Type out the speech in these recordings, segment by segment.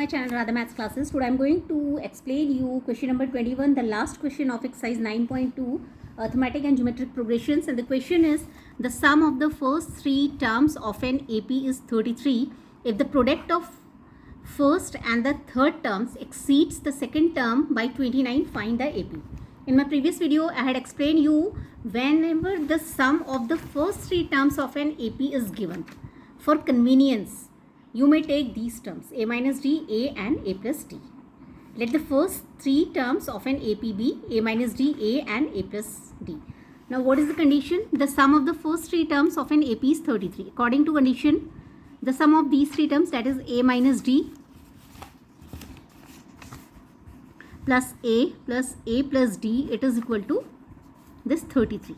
my channel Radha Maths Classes. Today I am going to explain you question number 21, the last question of exercise 9.2, arithmetic and geometric progressions. And the question is, the sum of the first three terms of an AP is 33. If the product of first and the third terms exceeds the second term by 29, find the AP. In my previous video, I had explained you whenever the sum of the first three terms of an AP is given. For convenience, you may take these terms a minus d, a and a plus d. Let the first three terms of an AP be a minus d, a and a plus d. Now what is the condition? The sum of the first three terms of an AP is 33. According to condition, the sum of these three terms, that is a minus d plus a plus d, it is equal to this 33.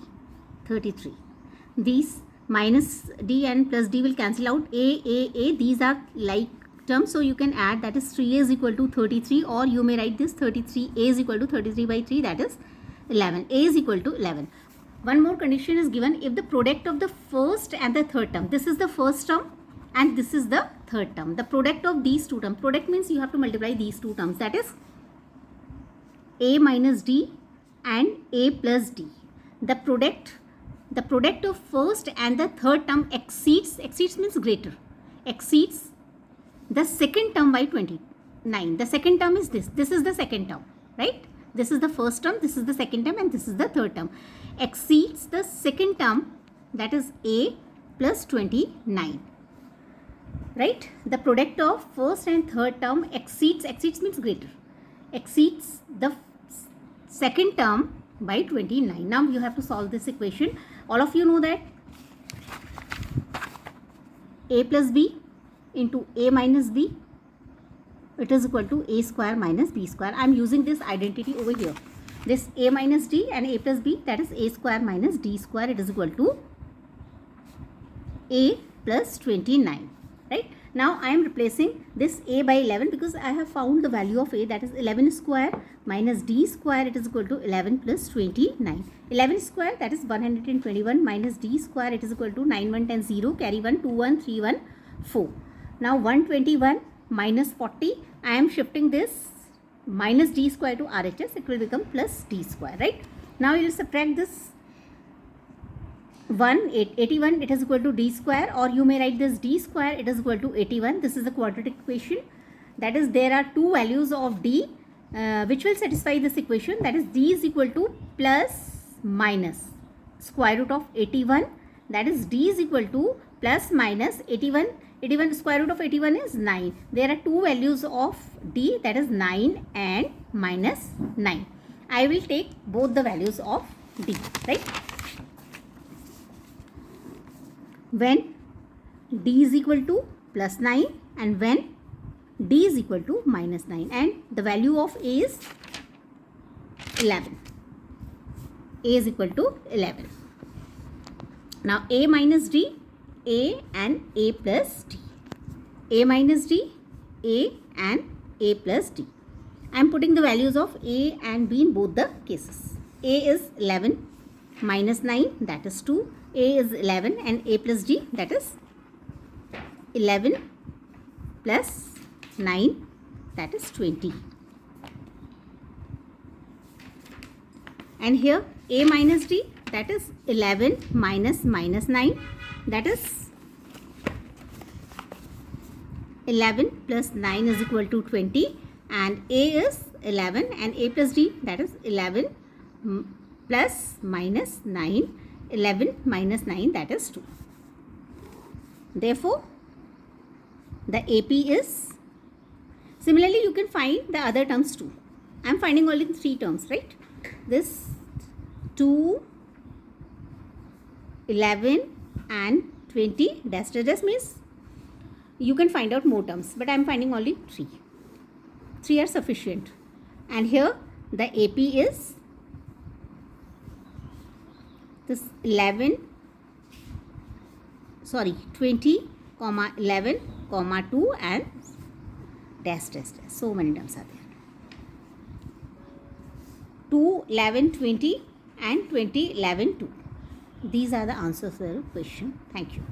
These minus d and plus d will cancel out. A, these are like terms, so you can add, that is 3a is equal to 33, or you may write this 33a is equal to 33 by 3, that is 11. A is equal to 11. One more condition is given. If the product of the first and the third term, this is the first term and this is the third term, the product of these two terms, product means you have to multiply these two terms, that is a minus d and a plus d. The product of first and the third term exceeds means greater, exceeds the second term by 29. The second term is this is the second term, right? This is the first term, this is the second term, and this is the third term. Exceeds the second term, that is a plus 29, right? The product of first and third term exceeds means greater, exceeds the second term by 29. Now you have to solve this equation. All of you know that a plus b into a minus b, it is equal to a square minus b square. I am using this identity over here. This a minus d and a plus b, that is a square minus d square, it is equal to a plus 29, right? Now I am replacing this a by 11 because I have found the value of a, that is 11 square minus d square, it is equal to 11 plus 29. 11 square, that is 121, minus d square, it is equal to 9 1 10 0, carry 1 2 1 3 1 4. Now 121 minus 40, I am shifting this minus d square to RHS, it will become plus d square, right? Now you will subtract this 81, it is equal to d square, or you may write this d square, it is equal to 81. This is the quadratic equation, that is there are two values of d which will satisfy this equation, that is d is equal to plus minus square root of 81, that is d is equal to plus minus 81 square root of 81 is 9. There are two values of d, that is 9 and minus 9. I will take both the values of d, right? When d is equal to plus 9 and when d is equal to minus 9, and the value of a is 11. A is equal to 11. Now a minus d, a and a plus d. A minus d, a and a plus d. I am putting the values of a and b in both the cases. A is 11 minus 9, that is 2. A is 11 and a plus d, that is 11 plus 9, that is 20. And here a minus d, that is 11 minus 9, that is 11 plus 9 is equal to 20, and a is 11 and a plus d, that is 11 plus minus 9, 11 minus 9, that is 2. Therefore, the AP is, similarly you can find the other terms too. I am finding only 3 terms, right? This 2, 11 and 20 dash means you can find out more terms, but I am finding only 3. 3 are sufficient. And here the AP is this 20, 11, 2 and dash. So many terms are there. 2, 11, 20 and 20, 11, 2. These are the answers for the question. Thank you.